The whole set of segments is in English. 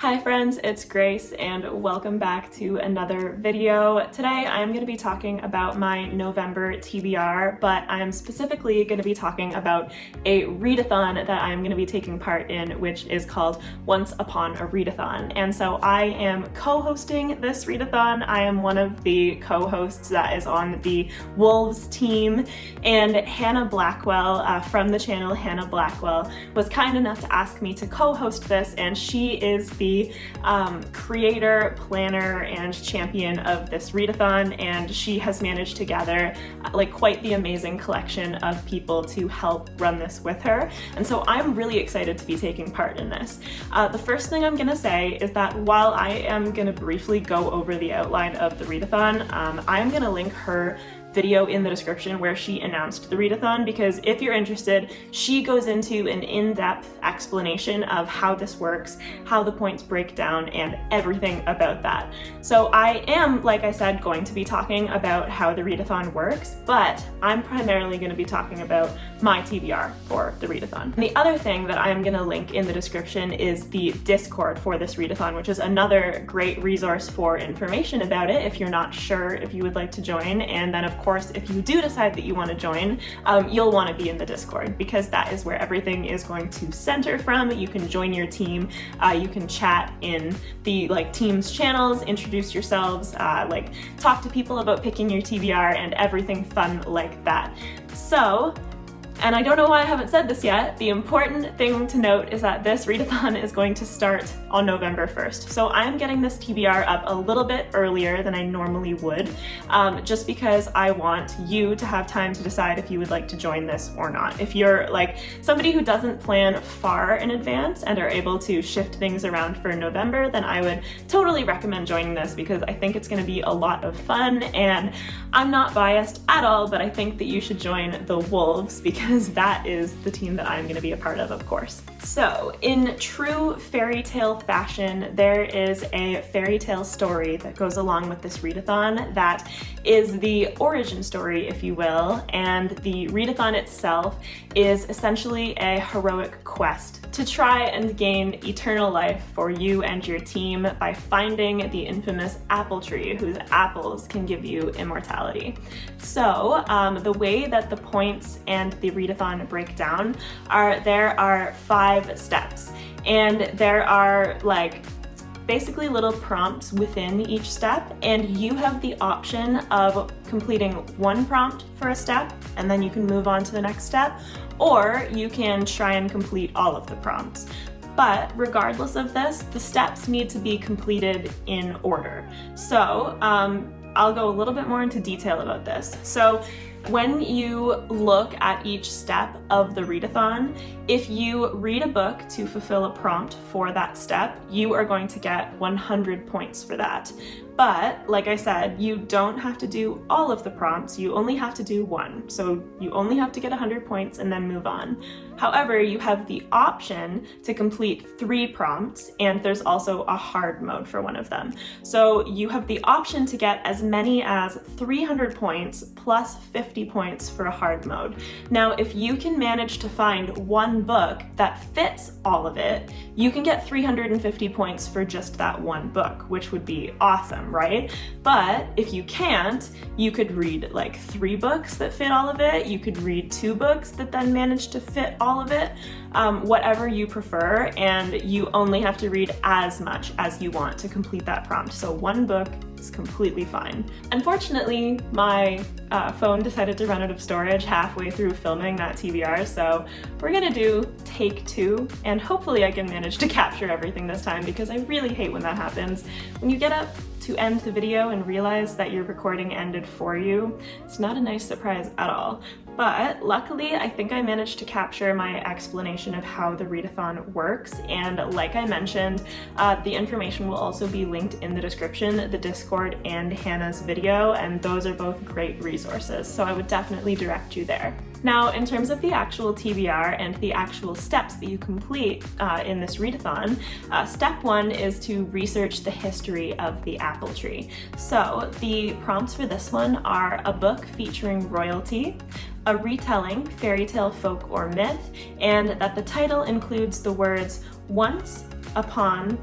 Hi friends, it's Grace and welcome back to another video. Today I'm going to be talking about my November TBR, but I'm specifically going to be talking about a readathon that I'm going to be taking part in, which is called Once Upon A Readathon. And so I am co-hosting this readathon. I am one of the co-hosts that is on the Wolves team, and Hannah Blackwell from the channel Hannah Blackwell was kind enough to ask me to co-host this, and she is the creator, planner, and champion of this readathon, and she has managed to gather quite the amazing collection of people to help run this with her. And so I'm really excited to be taking part in this. The first thing I'm gonna say is that while I am gonna briefly go over the outline of the readathon, I'm gonna link her video in the description where she announced the readathon, because if you're interested, she goes into an in-depth explanation of how this works, how the points break down, and everything about that. So I am, like I said, going to be talking about how the readathon works, but I'm primarily going to be talking about my TBR for the readathon. And the other thing that I'm going to link in the description is the Discord for this readathon, which is another great resource for information about it if you're not sure if you would like to join. And then of course, if you do decide that you want to join, you'll want to be in the Discord, because that is where everything is going to center from. You can join your team, you can chat in the team's channels, introduce yourselves, talk to people about picking your TBR and everything fun like that. So, and I don't know why I haven't said this yet, the important thing to note is that this readathon is going to start on November 1st. So I'm getting this TBR up a little bit earlier than I normally would, just because I want you to have time to decide if you would like to join this or not. If you're somebody who doesn't plan far in advance and are able to shift things around for November, then I would totally recommend joining this, because I think it's going to be a lot of fun, and I'm not biased at all, but I think that you should join the Wolves, because that is the team that I'm going to be a part of course. So, in true fairy tale fashion, there is a fairy tale story that goes along with this readathon that is the origin story, if you will, and the readathon itself is essentially a heroic quest to try and gain eternal life for you and your team by finding the infamous apple tree whose apples can give you immortality. So, the way that the points and the readathon break down there are 5 steps, and there are basically little prompts within each step, and you have the option of completing one prompt for a step and then you can move on to the next step, or you can try and complete all of the prompts. But regardless of this, the steps need to be completed in order. So I'll go a little bit more into detail about this. So when you look at each step of the readathon, if you read a book to fulfill a prompt for that step, you are going to get 100 points for that. But like I said, you don't have to do all of the prompts, you only have to do one. So you only have to get 100 points and then move on. However, you have the option to complete 3 prompts, and there's also a hard mode for one of them. So you have the option to get as many as 300 points plus 50 points for a hard mode. Now, if you can manage to find one book that fits all of it, you can get 350 points for just that one book, which would be awesome, right? But if you can't, you could read 3 books that fit all of it, you could read 2 books that then manage to fit all of it, whatever you prefer, and you only have to read as much as you want to complete that prompt. So one book is completely fine. Unfortunately, my phone decided to run out of storage halfway through filming that TBR, so we're gonna do take 2, and hopefully I can manage to capture everything this time, because I really hate when that happens. When you get up to end the video and realize that your recording ended for you, it's not a nice surprise at all. But luckily, I think I managed to capture my explanation of how the readathon works, and like I mentioned, the information will also be linked in the description, the Discord and Hannah's video, and those are both great resources, so I would definitely direct you there. Now, in terms of the actual TBR and the actual steps that you complete in this readathon, step 1 is to research the history of the apple tree. So the prompts for this one are a book featuring royalty, a retelling, fairy tale, folk, or myth, and that the title includes the words once, upon,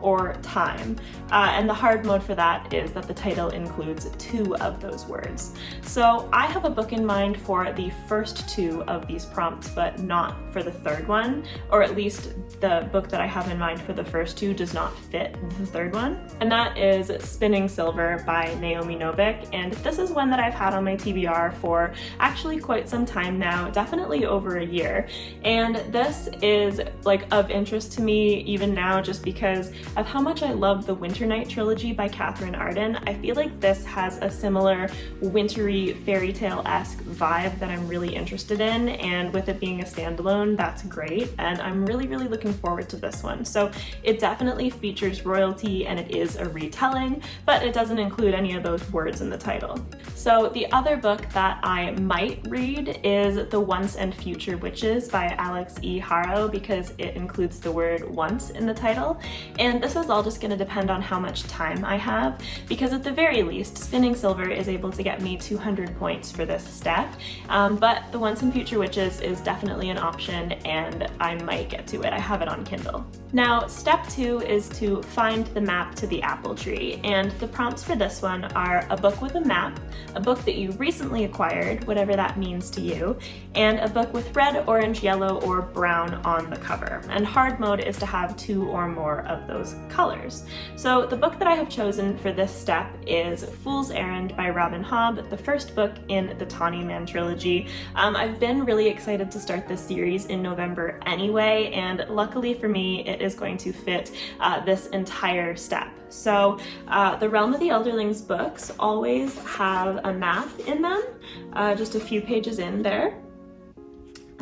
or time. And the hard mode for that is that the title includes 2 of those words. So I have a book in mind for the first 2 of these prompts, but not for the third one, or at least the book that I have in mind for the first 2 does not fit the third one. And that is Spinning Silver by Naomi Novik. And this is one that I've had on my TBR for actually quite some time now, definitely over a year. And this is like of interest to me even now just because of how much I love the Winter Night trilogy by Catherine Arden. I feel like this has a similar wintry fairy tale-esque vibe that I'm really interested in, and with it being a standalone, that's great, and I'm really looking forward to this one. So it definitely features royalty and it is a retelling, but it doesn't include any of those words in the title. So the other book that I might read is The Once and Future Witches by Alex E. Haro, because it includes the word once in the title, and this is all just going to depend on how much time I have, because at the very least Spinning Silver is able to get me 200 points for this step, but The Once and Future Witches is definitely an option and I might get to it. I have it on Kindle. Now step 2 is to find the map to the apple tree, and the prompts for this one are a book with a map, a book that you recently acquired, whatever that means to you, and a book with red, orange, yellow, or brown on the cover. And hard mode is to have 2 or more of those colors. So the book that I have chosen for this step is Fool's Errand by Robin Hobb, the first book in the Tawny Man trilogy. I've been really excited to start this series in November anyway, and luckily for me it is going to fit this entire step. So the Realm of the Elderlings books always have a map in them, just a few pages in there.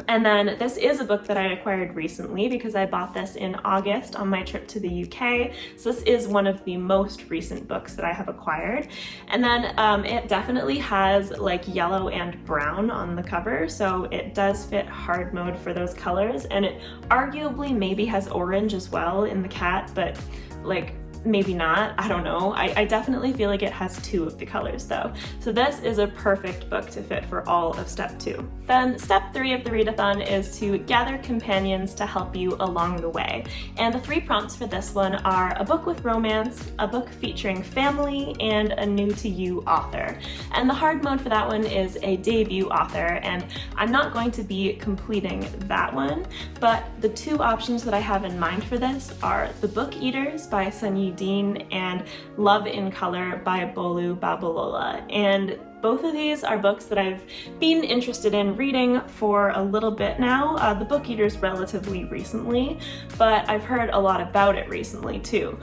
And then this is a book that I acquired recently because I bought this in August on my trip to the UK. So this is one of the most recent books that I have acquired. And then it definitely has like yellow and brown on the cover, so it does fit hard mode for those colors. And it arguably maybe has orange as well in the cat, but like maybe not, I don't know. I definitely feel like it has 2 of the colors though. So this is a perfect book to fit for all of step 2. Then step 3 of the readathon is to gather companions to help you along the way. And the 3 prompts for this one are a book with romance, a book featuring family, and a new to you author. And the hard mode for that one is a debut author, and I'm not going to be completing that one, but the 2 options that I have in mind for this are The Book Eaters by Sunyi Dean and Love in Color by Bolu Babalola. And both of these are books that I've been interested in reading for a little bit now. The Book Eaters relatively recently, but I've heard a lot about it recently too.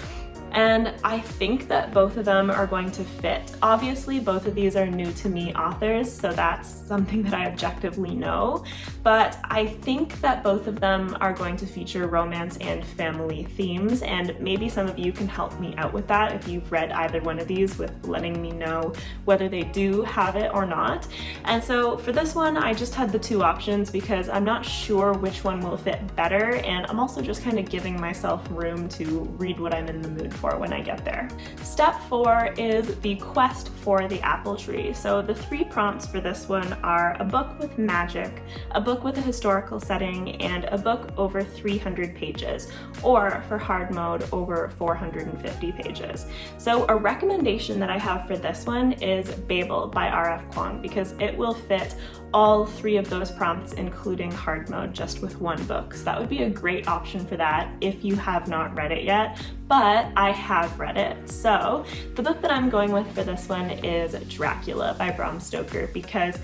And I think that both of them are going to fit. Obviously, both of these are new to me authors, so that's something that I objectively know, but I think that both of them are going to feature romance and family themes, and maybe some of you can help me out with that if you've read either one of these, with letting me know whether they do have it or not. And so for this one, I just had the 2 options because I'm not sure which one will fit better, and I'm also just kind of giving myself room to read what I'm in the mood for when I get there. Step 4 is the quest for the apple tree. So the 3 prompts for this one are a book with magic, a book with a historical setting, and a book over 300 pages, or for hard mode, over 450 pages. So a recommendation that I have for this one is Babel by R.F. Kuang, because it will fit all 3 of those prompts, including hard mode, just with 1 book. So that would be a great option for that if you have not read it yet, but I have read it. So the book that I'm going with for this one is Dracula by Bram Stoker, because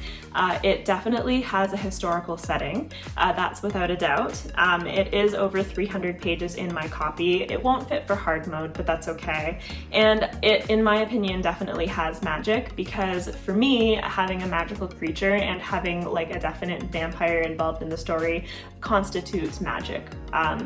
it definitely has a historical setting, that's without a doubt. It is over 300 pages in my copy. It won't fit for hard mode, but that's okay. And it, in my opinion, definitely has magic, because for me, having a magical creature and having like a definite vampire involved in the story constitutes magic.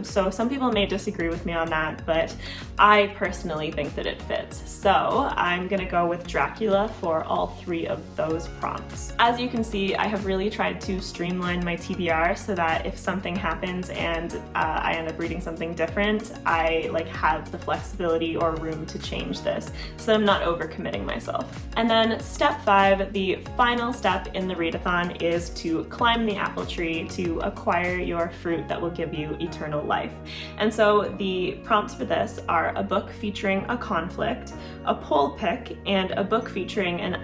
So some people may disagree with me on that, but I I personally think that it fits. So I'm gonna go with Dracula for all 3 of those prompts. As you can see, I have really tried to streamline my TBR so that if something happens and I end up reading something different, I have the flexibility or room to change this, so I'm not overcommitting myself. And then step 5, the final step in the readathon, is to climb the apple tree to acquire your fruit that will give you eternal life. And so the prompts for this are a book featuring a conflict, a poll pick, and a book featuring an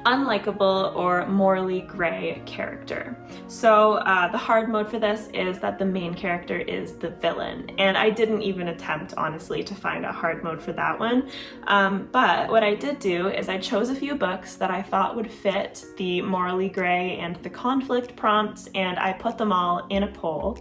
unlikable or morally gray character. So the hard mode for this is that the main character is the villain, and I didn't even attempt, honestly, to find a hard mode for that one. But what I did do is I chose a few books that I thought would fit the morally gray and the conflict prompts, and I put them all in a poll.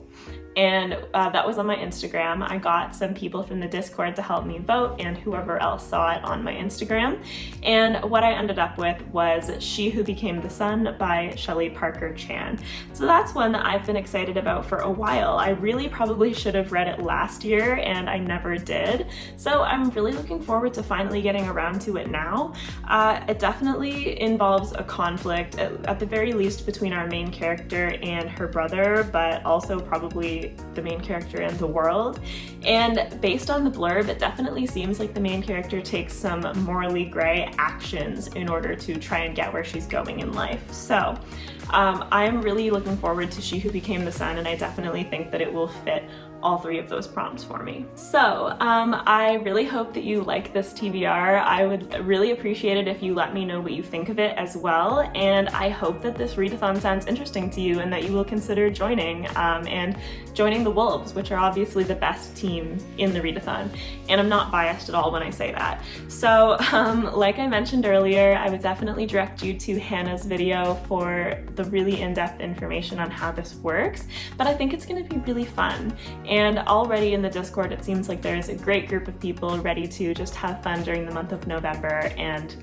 And that was on my Instagram. I got some people from the Discord to help me vote, and whoever else saw it on my Instagram. And what I ended up with was She Who Became the Sun by Shelley Parker Chan. So that's one that I've been excited about for a while. I really probably should have read it last year, and I never did. So I'm really looking forward to finally getting around to it now. It definitely involves a conflict, at the very least between our main character and her brother, but also probably the main character and the world. And based on the blurb, it definitely seems like the main character takes some morally gray actions in order to try and get where she's going in life. So I'm really looking forward to She Who Became the Sun, and I definitely think that it will fit all 3 of those prompts for me. So I really hope that you like this TBR. I would really appreciate it if you let me know what you think of it as well, and I hope that this readathon sounds interesting to you and that you will consider joining and joining the Wolves, which are obviously the best team in the readathon, and I'm not biased at all when I say that. So like I mentioned earlier, I would definitely direct you to Hannah's video for the really in-depth information on how this works, but I think it's going to be really fun. And already in the Discord, it seems like there's a great group of people ready to just have fun during the month of November and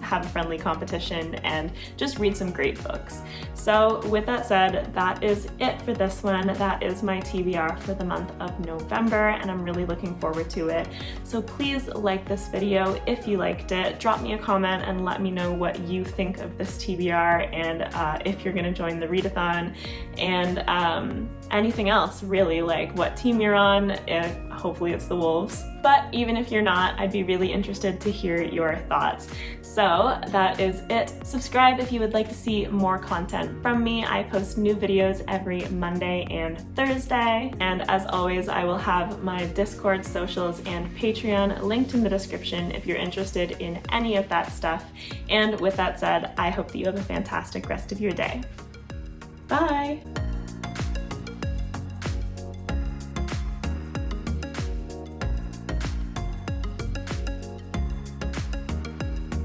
have a friendly competition and just read some great books. So with that said, that is it for this one. That is my TBR for the month of November, and I'm really looking forward to it. So please like this video if you liked it. Drop me a comment and let me know what you think of this TBR, and if you're gonna join the readathon, and anything else really, like what team you're on. Hopefully it's the Wolves, but even if you're not, I'd be really interested to hear your thoughts. So that is it. Subscribe if you would like to see more content from me. I post new videos every Monday and Thursday, and as always, I will have my Discord, socials, and Patreon linked in the description if you're interested in any of that stuff. And with that said, I hope that you have a fantastic rest of your day. Bye!